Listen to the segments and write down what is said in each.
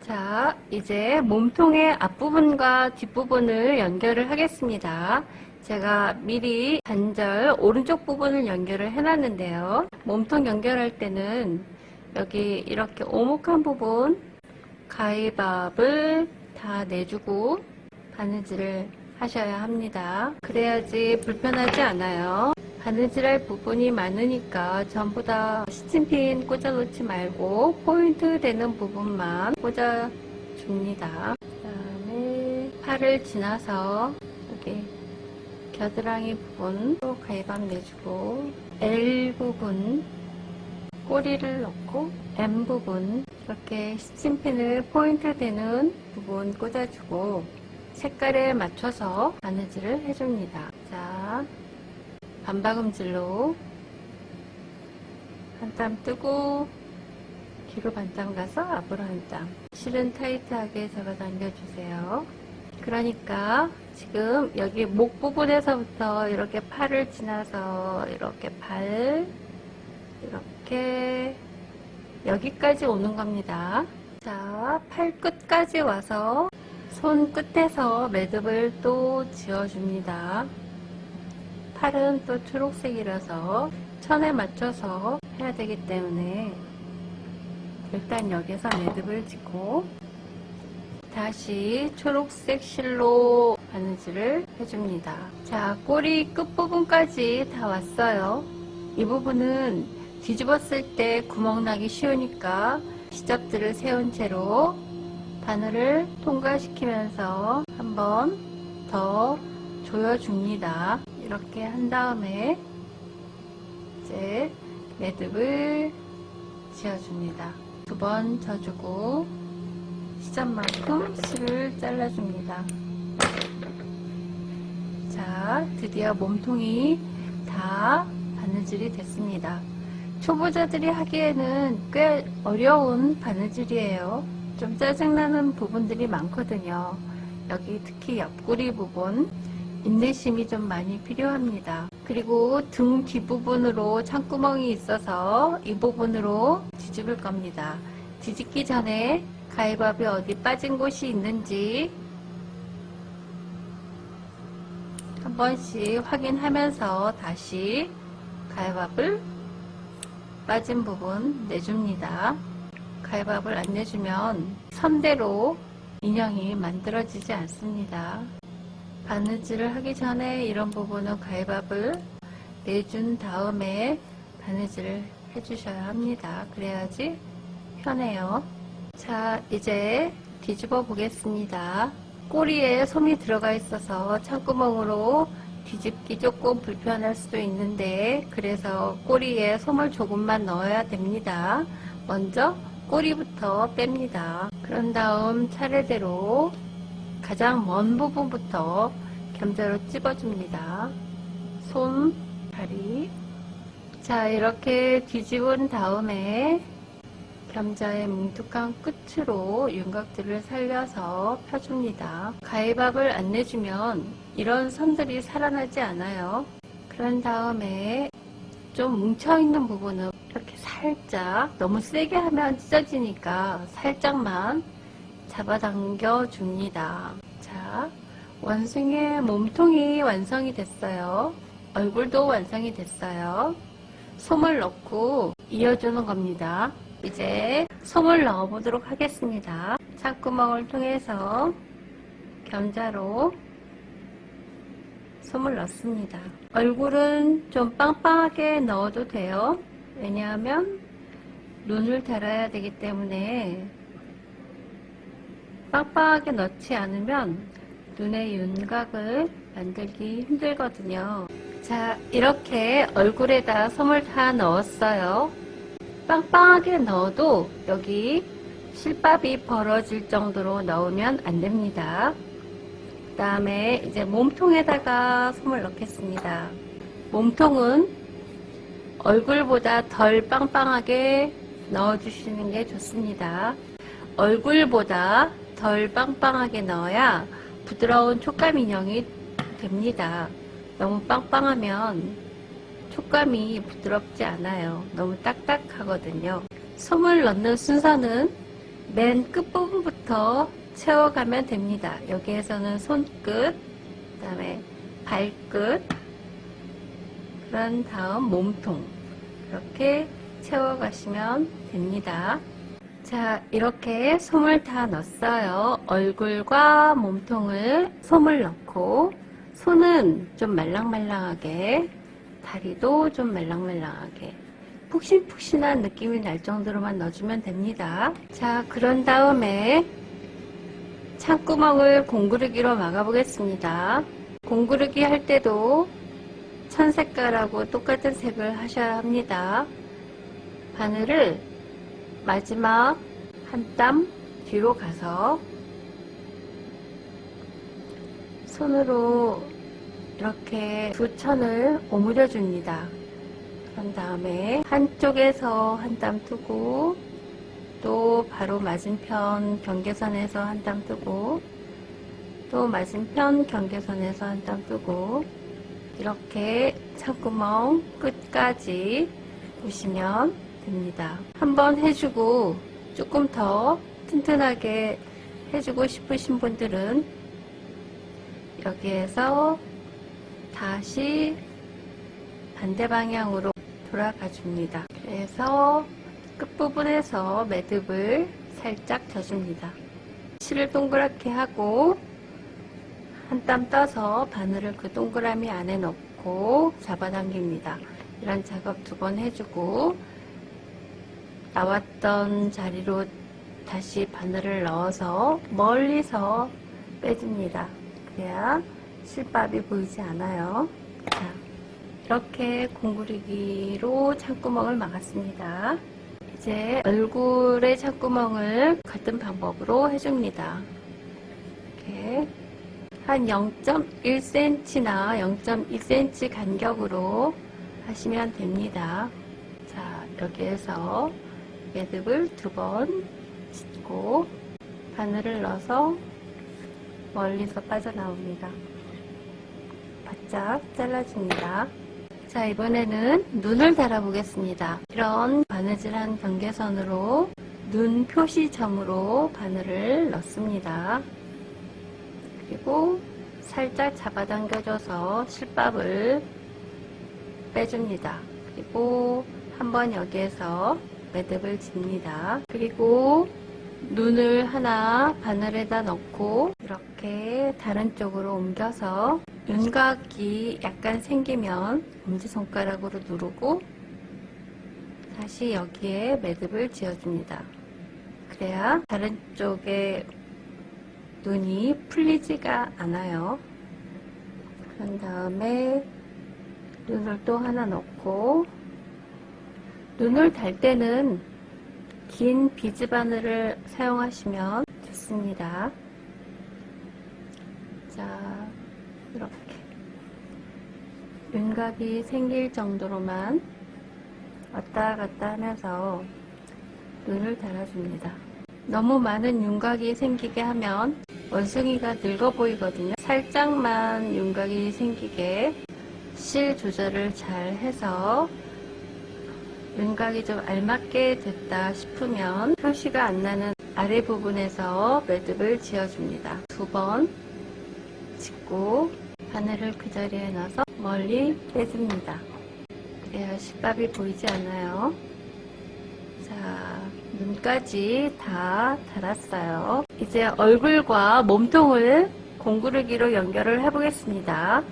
자, 이제 몸통의 앞부분과 뒷부분을 연결을 하겠습니다. 제가 미리 관절 오른쪽 부분을 연결을 해놨는데요. 몸통 연결할 때는 여기 이렇게 오목한 부분 가위밥을 다 내주고 바느질을 하셔야 합니다. 그래야지 불편하지 않아요. 바느질할 부분이 많으니까 전부 다 스팀핀 꽂아 놓지 말고 포인트 되는 부분만 꽂아 줍니다. 그 다음에 팔을 지나서 여기 겨드랑이 부분 또 가위밥 내주고 L 부분 꼬리를 넣고 M 부분 이렇게 스팀핀을 포인트 되는 부분 꽂아주고 색깔에 맞춰서 바느질을 해줍니다. 자, 반박음질로 한 땀 뜨고 뒤로 반땀 가서 앞으로 한 땀. 실은 타이트하게 잡아당겨주세요. 그러니까 지금 여기 목 부분에서부터 이렇게 팔을 지나서 이렇게 발 이렇게 여기까지 오는 겁니다. 자, 팔 끝까지 와서 손 끝에서 매듭을 또 지어줍니다. 팔은 또 초록색이라서 천에 맞춰서 해야 되기 때문에 일단 여기서 매듭을 짓고 다시 초록색 실로 바느질을 해줍니다. 자, 꼬리 끝부분까지 다 왔어요. 이 부분은 뒤집었을 때 구멍 나기 쉬우니까 지접들을 세운 채로 바늘을 통과시키면서 한 번 더 조여줍니다. 이렇게 한 다음에 이제 매듭을 지어줍니다. 두 번 져주고 시접만큼 실을 잘라줍니다. 자, 드디어 몸통이 다 바느질이 됐습니다. 초보자들이 하기에는 꽤 어려운 바느질이에요. 좀 짜증나는 부분들이 많거든요. 여기 특히 옆구리 부분 인내심이 좀 많이 필요합니다. 그리고 등 뒷부분으로 창구멍이 있어서 이 부분으로 뒤집을 겁니다. 뒤집기 전에 가위밥이 어디 빠진 곳이 있는지 한 번씩 확인하면서 다시 가위밥을 빠진 부분 내줍니다. 가위밥을 안 내주면 선대로 인형이 만들어지지 않습니다. 바느질을 하기 전에 이런 부분은 가위밥을 내준 다음에 바느질을 해주셔야 합니다. 그래야지 편해요. 자, 이제 뒤집어 보겠습니다. 꼬리에 솜이 들어가 있어서 창구멍으로 뒤집기 조금 불편할 수도 있는데 그래서 꼬리에 솜을 조금만 넣어야 됩니다. 먼저 꼬리부터 뺍니다. 그런 다음 차례대로 가장 먼 부분부터 겸자로 찝어줍니다. 손, 다리. 자, 이렇게 뒤집은 다음에 겸자의 뭉툭한 끝으로 윤곽들을 살려서 펴줍니다. 가위밥을 안 내주면 이런 선들이 살아나지 않아요. 그런 다음에 좀 뭉쳐있는 부분은 이렇게 살짝, 너무 세게 하면 찢어지니까 살짝만 잡아당겨 줍니다. 자, 원숭이의 몸통이 완성이 됐어요. 얼굴도 완성이 됐어요. 솜을 넣고 이어주는 겁니다. 이제 솜을 넣어 보도록 하겠습니다. 창구멍을 통해서 겸자로 솜을 넣습니다. 얼굴은 좀 빵빵하게 넣어도 돼요. 왜냐하면 눈을 달아야 되기 때문에 빵빵하게 넣지 않으면 눈의 윤곽을 만들기 힘들거든요. 자, 이렇게 얼굴에다 솜을 다 넣었어요. 빵빵하게 넣어도 여기 실밥이 벌어질 정도로 넣으면 안 됩니다. 그 다음에 이제 몸통에다가 솜을 넣겠습니다. 몸통은 얼굴보다 덜 빵빵하게 넣어주시는 게 좋습니다. 얼굴보다 덜 빵빵하게 넣어야 부드러운 촉감 인형이 됩니다. 너무 빵빵하면 촉감이 부드럽지 않아요. 너무 딱딱하거든요. 솜을 넣는 순서는 맨 끝부분부터 채워가면 됩니다. 여기에서는 손끝, 그 다음에 발끝, 그런 다음 몸통 이렇게 채워가시면 됩니다. 자, 이렇게 솜을 다 넣었어요. 얼굴과 몸통을 솜을 넣고 손은 좀 말랑말랑하게, 다리도 좀 말랑말랑하게 푹신푹신한 느낌이 날 정도로만 넣어주면 됩니다. 자, 그런 다음에 창구멍을 공구르기로 막아 보겠습니다. 공구르기 할 때도 천색깔하고 똑같은 색을 하셔야 합니다. 바늘을 마지막 한 땀 뒤로 가서 손으로 이렇게 두 천을 오므려 줍니다. 그런 다음에 한쪽에서 한 땀 뜨고 또 바로 맞은편 경계선에서 한 땀 뜨고 또 맞은편 경계선에서 한 땀 뜨고 이렇게 창구멍 끝까지 보시면 됩니다. 한번 해주고 조금 더 튼튼하게 해주고 싶으신 분들은 여기에서 다시 반대 방향으로 돌아가 줍니다. 그래서 끝부분에서 매듭을 살짝 져줍니다. 실을 동그랗게 하고 한 땀 떠서 바늘을 그 동그라미 안에 넣고 잡아당깁니다. 이런 작업 두 번 해주고 나왔던 자리로 다시 바늘을 넣어서 멀리서 빼줍니다. 그래야 실밥이 보이지 않아요. 자, 이렇게 공구르기로 창구멍을 막았습니다. 이제 얼굴의 창구멍을 같은 방법으로 해줍니다. 이렇게 한 0.1cm나 0.2cm 간격으로 하시면 됩니다. 자, 여기에서 매듭을 두 번 짚고 바늘을 넣어서 멀리서 빠져나옵니다. 바짝 잘라줍니다. 자, 이번에는 눈을 달아보겠습니다. 이런 바느질한 경계선으로 눈 표시점으로 바늘을 넣습니다. 그리고 살짝 잡아당겨줘서 실밥을 빼줍니다. 그리고 한번 여기에서 매듭을 집니다. 그리고 눈을 하나 바늘에다 넣고 이렇게 다른 쪽으로 옮겨서 윤곽이 약간 생기면 엄지손가락으로 누르고 다시 여기에 매듭을 지어줍니다. 그래야 다른 쪽에 눈이 풀리지가 않아요. 그런 다음에 눈을 또 하나 넣고 눈을 달 때는 긴 비즈바늘을 사용하시면 좋습니다. 자, 이렇게 윤곽이 생길 정도로만 왔다 갔다 하면서 눈을 달아줍니다. 너무 많은 윤곽이 생기게 하면 원숭이가 늙어 보이거든요. 살짝만 윤곽이 생기게 실 조절을 잘 해서 윤곽이 좀 알맞게 됐다 싶으면 표시가 안 나는 아래 부분에서 매듭을 지어줍니다. 두 번 짚고 바늘을 그 자리에 넣어서 멀리 빼줍니다. 그래야 실밥이 보이지 않아요. 자, 눈까지 다 달았어요. 이제 얼굴과 몸통을 공구르기로 연결을 해 보겠습니다.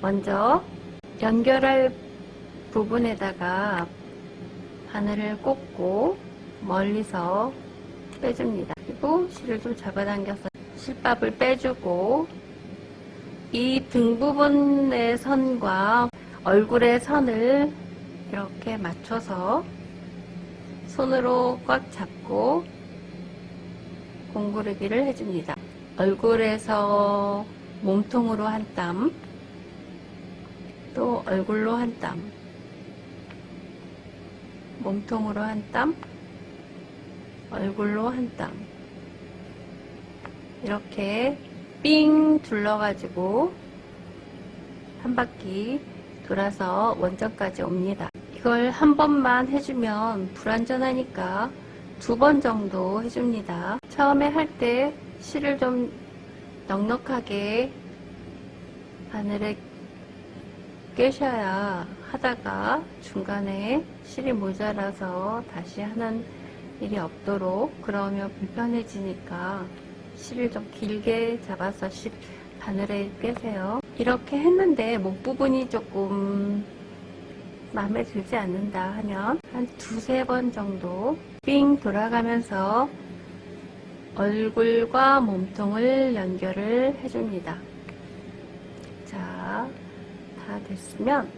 먼저 연결할 부분에다가 바늘을 꽂고 멀리서 빼줍니다. 그리고 실을 좀 잡아당겨서 실밥을 빼주고 이 등 부분의 선과 얼굴의 선을 이렇게 맞춰서 손으로 꽉 잡고 공구르기를 해줍니다. 얼굴에서 몸통으로 한 땀, 또 얼굴로 한 땀, 몸통으로 한 땀, 얼굴로 한 땀, 이렇게 삥 둘러가지고 한 바퀴 돌아서 원점까지 옵니다. 이걸 한 번만 해주면 불완전하니까 2번 정도 해줍니다. 처음에 할 때 실을 좀 넉넉하게 바늘에 꿰셔야 하다가 중간에 실이 모자라서 다시 하는 일이 없도록, 그러면 불편해지니까 실을 좀 길게 잡아서 바늘에 꿰세요. 이렇게 했는데 목 부분이 조금 마음에 들지 않는다 하면 한 2~3번 정도 삥 돌아가면서 얼굴과 몸통을 연결을 해줍니다. 자, 다 됐으면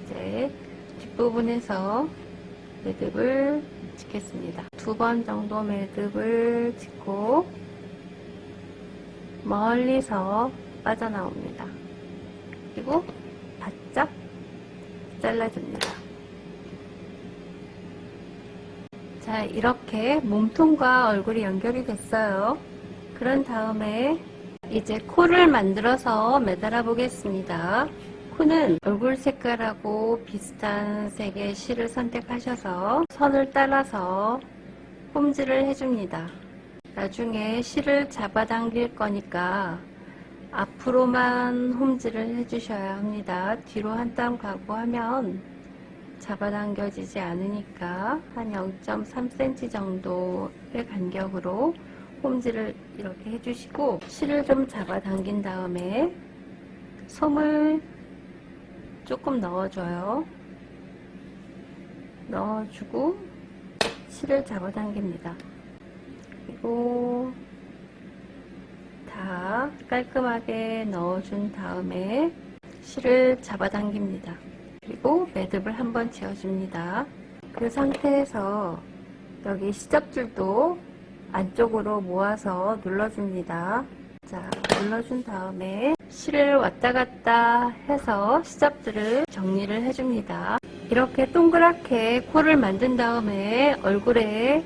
이제 뒷부분에서 매듭을 짓겠습니다. 2번 정도 매듭을 짓고 멀리서 빠져나옵니다. 그리고 바짝 잘라줍니다. 자, 이렇게 몸통과 얼굴이 연결이 됐어요. 그런 다음에 이제 코를 만들어서 매달아 보겠습니다. 코는 얼굴 색깔하고 비슷한 색의 실을 선택하셔서 선을 따라서 홈질을 해줍니다. 나중에 실을 잡아당길 거니까 앞으로만 홈질을 해주셔야 합니다. 뒤로 한 땀 가고 하면 잡아당겨지지 않으니까 한 0.3cm 정도의 간격으로 홈질을 이렇게 해주시고, 실을 좀 잡아당긴 다음에 솜을 조금 넣어줘요. 넣어주고 실을 잡아당깁니다. 그리고 다 깔끔하게 넣어준 다음에 실을 잡아당깁니다. 그리고 매듭을 한번 지어줍니다. 그 상태에서 여기 시접줄도 안쪽으로 모아서 눌러줍니다. 자, 눌러준 다음에 실을 왔다 갔다 해서 시접줄을 정리를 해줍니다. 이렇게 동그랗게 코를 만든 다음에 얼굴에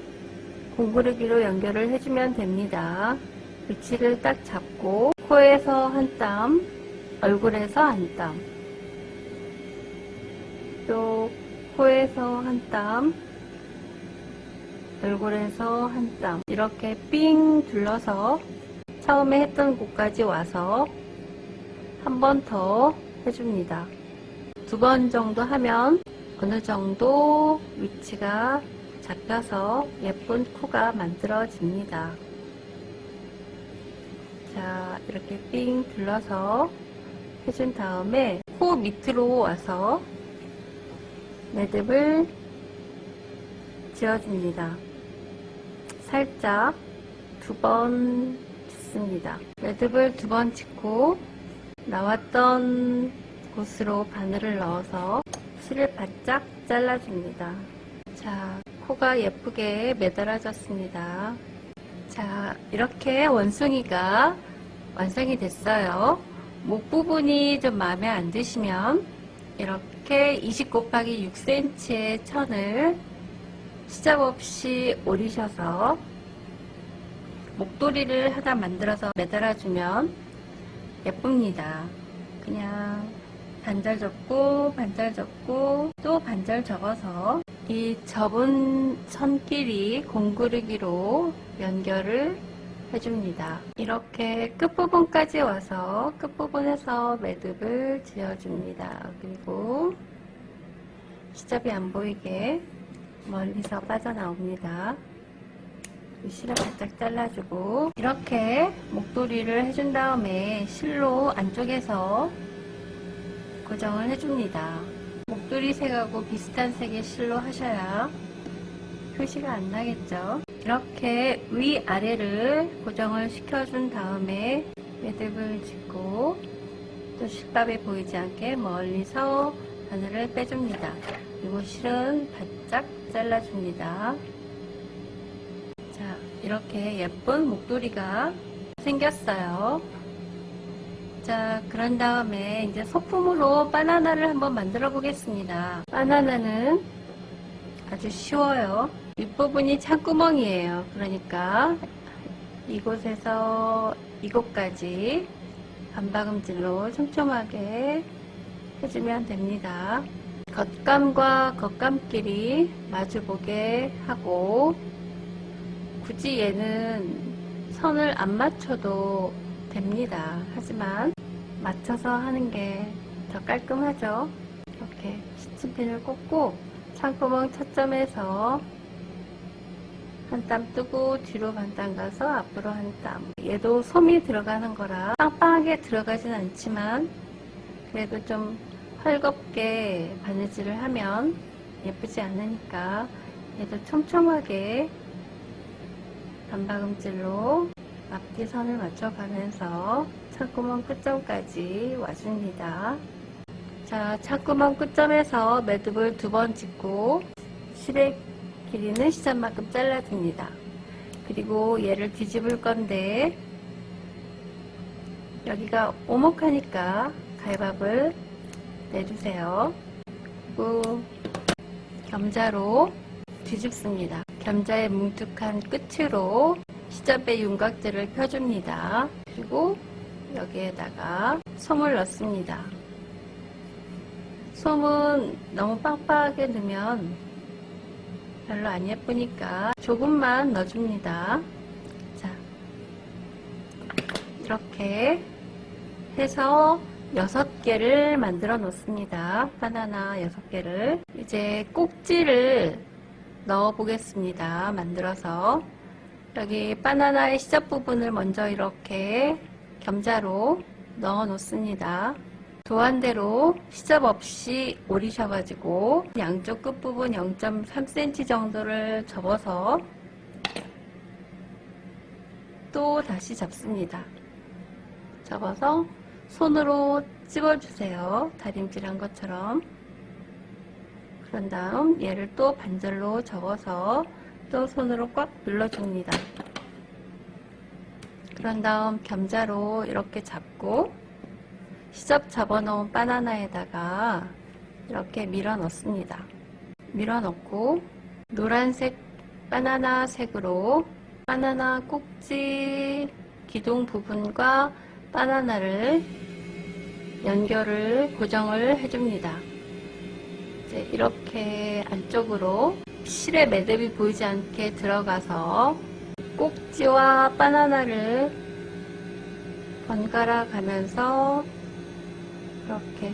공구르기로 연결을 해주면 됩니다. 위치를 딱 잡고 코에서 한 땀, 얼굴에서 한 땀, 또 코에서 한 땀, 얼굴에서 한 땀, 이렇게 삥 둘러서 처음에 했던 곳까지 와서 한 번 더 해줍니다. 2번 정도 하면 어느 정도 위치가 잡혀서 예쁜 코가 만들어집니다. 자, 이렇게 삥 둘러서 해준 다음에 코 밑으로 와서 매듭을 지어줍니다. 살짝 2번 짓습니다. 매듭을 2번 짓고 나왔던 곳으로 바늘을 넣어서 실을 바짝 잘라줍니다. 자, 코가 예쁘게 매달아졌습니다. 자, 이렇게 원숭이가 완성이 됐어요. 목 부분이 좀 마음에 안 드시면 이렇게 20 곱하기 6cm의 천을 시접 없이 오리셔서 목도리를 하나 만들어서 매달아주면 예쁩니다. 그냥 반절 접고 반절 접고 또 반절 접어서 이 접은 선끼리 공구르기로 연결을 해줍니다. 이렇게 끝부분까지 와서 끝부분에서 매듭을 지어줍니다. 그리고 시접이 안 보이게 멀리서 빠져나옵니다. 실을 바짝 잘라주고 이렇게 목도리를 해준 다음에 실로 안쪽에서 고정을 해줍니다. 목도리 색하고 비슷한 색의 실로 하셔야 표시가 안 나겠죠. 이렇게 위아래를 고정을 시켜준 다음에 매듭을 짓고 또 실밥이 보이지 않게 멀리서 바늘을 빼줍니다. 그리고 실은 바짝 잘라줍니다. 자, 이렇게 예쁜 목도리가 생겼어요. 자, 그런 다음에 이제 소품으로 바나나를 한번 만들어 보겠습니다. 바나나는 아주 쉬워요. 윗부분이 창구멍이에요. 그러니까 이곳에서 이곳까지 반박음질로 촘촘하게 해주면 됩니다. 겉감과 겉감끼리 마주보게 하고, 굳이 얘는 선을 안 맞춰도 됩니다. 하지만 맞춰서 하는 게 더 깔끔하죠. 이렇게 시침핀을 꽂고 창구멍 첫 점에서 한 땀 뜨고 뒤로 반 땀 가서 앞으로 한 땀. 얘도 솜이 들어가는 거라 빵빵하게 들어가진 않지만 그래도 좀 헐겁게 바느질을 하면 예쁘지 않으니까 얘도 촘촘하게 반박음질로 앞뒤 선을 맞춰가면서 창구멍 끝점까지 와줍니다. 자, 창구멍 끝점에서 매듭을 2번 짓고 실의 길이는 시접만큼 잘라줍니다. 그리고 얘를 뒤집을 건데 여기가 오목하니까 가위밥을 내주세요. 그리고 겸자로 뒤집습니다. 겸자의 뭉툭한 끝으로 시접의 윤곽들을 펴줍니다. 그리고 여기에다가 솜을 넣습니다. 솜은 너무 빵빵하게 넣으면 별로 안 예쁘니까 조금만 넣어줍니다. 자, 이렇게 해서 6개를 만들어 놓습니다. 바나나 6개를. 이제 꼭지를 넣어 보겠습니다. 만들어서 여기 바나나의 시접 부분을 먼저 이렇게 겸자로 넣어 놓습니다. 도안대로 시접 없이 오리셔가지고 양쪽 끝부분 0.3cm 정도를 접어서 또 다시 접습니다. 접어서 손으로 찝어주세요. 다림질한 것처럼. 그런 다음 얘를 또 반절로 접어서 또 손으로 꽉 눌러줍니다. 그런 다음 겸자로 이렇게 잡고 시접 접어놓은 바나나에다가 이렇게 밀어 넣습니다. 밀어 넣고 노란색 바나나 색으로 바나나 꼭지 기둥 부분과 바나나를 연결을 고정을 해줍니다. 이제 이렇게 안쪽으로 실의 매듭이 보이지 않게 들어가서 꼭지와 바나나를 번갈아 가면서 이렇게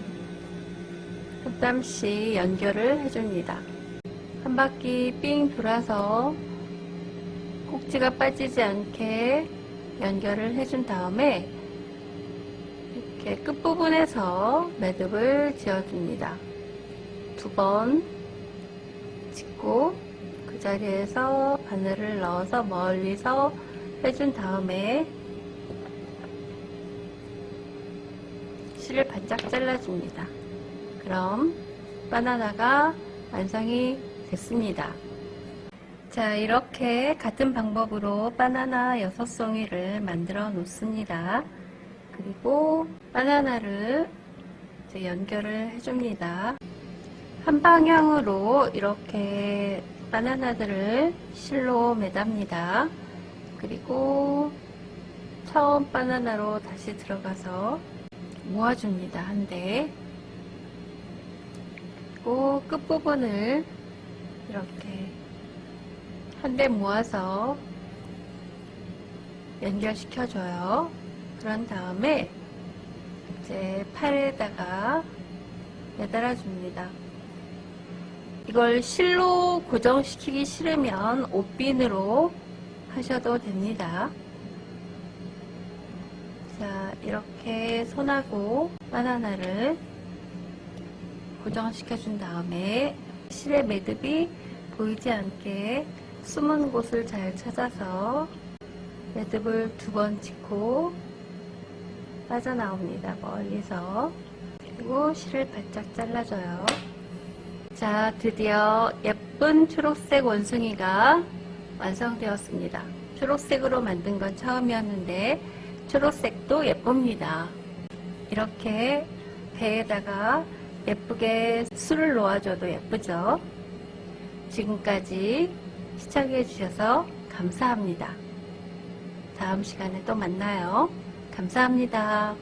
한 땀씩 연결을 해줍니다. 한 바퀴 삥 돌아서 꼭지가 빠지지 않게 연결을 해준 다음에 이렇게 끝부분에서 매듭을 지어줍니다. 2번 짓고 그 자리에서 바늘을 넣어서 멀리서 해준 다음에 실을 바짝 잘라줍니다. 그럼 바나나가 완성이 됐습니다. 자, 이렇게 같은 방법으로 바나나 6송이를 만들어 놓습니다. 그리고 바나나를 이제 연결을 해줍니다. 한 방향으로 이렇게 바나나들을 실로 매답니다. 그리고 처음 바나나로 다시 들어가서 모아줍니다. 한 대. 그리고 끝부분을 이렇게 한 대 모아서 연결시켜줘요. 그런 다음에 이제 팔에다가 매달아줍니다. 이걸 실로 고정시키기 싫으면 옷핀으로 하셔도 됩니다. 자, 이렇게 손하고 바나나를 고정시켜준 다음에 실의 매듭이 보이지 않게 숨은 곳을 잘 찾아서 매듭을 2번 짓고 빠져나옵니다. 멀리서. 그리고 실을 바짝 잘라줘요. 자, 드디어 예쁜 초록색 원숭이가 완성되었습니다. 초록색으로 만든 건 처음이었는데 초록색도 예쁩니다. 이렇게 배에다가 예쁘게 술을 놓아줘도 예쁘죠? 지금까지 시청해 주셔서 감사합니다. 다음 시간에 또 만나요. 감사합니다.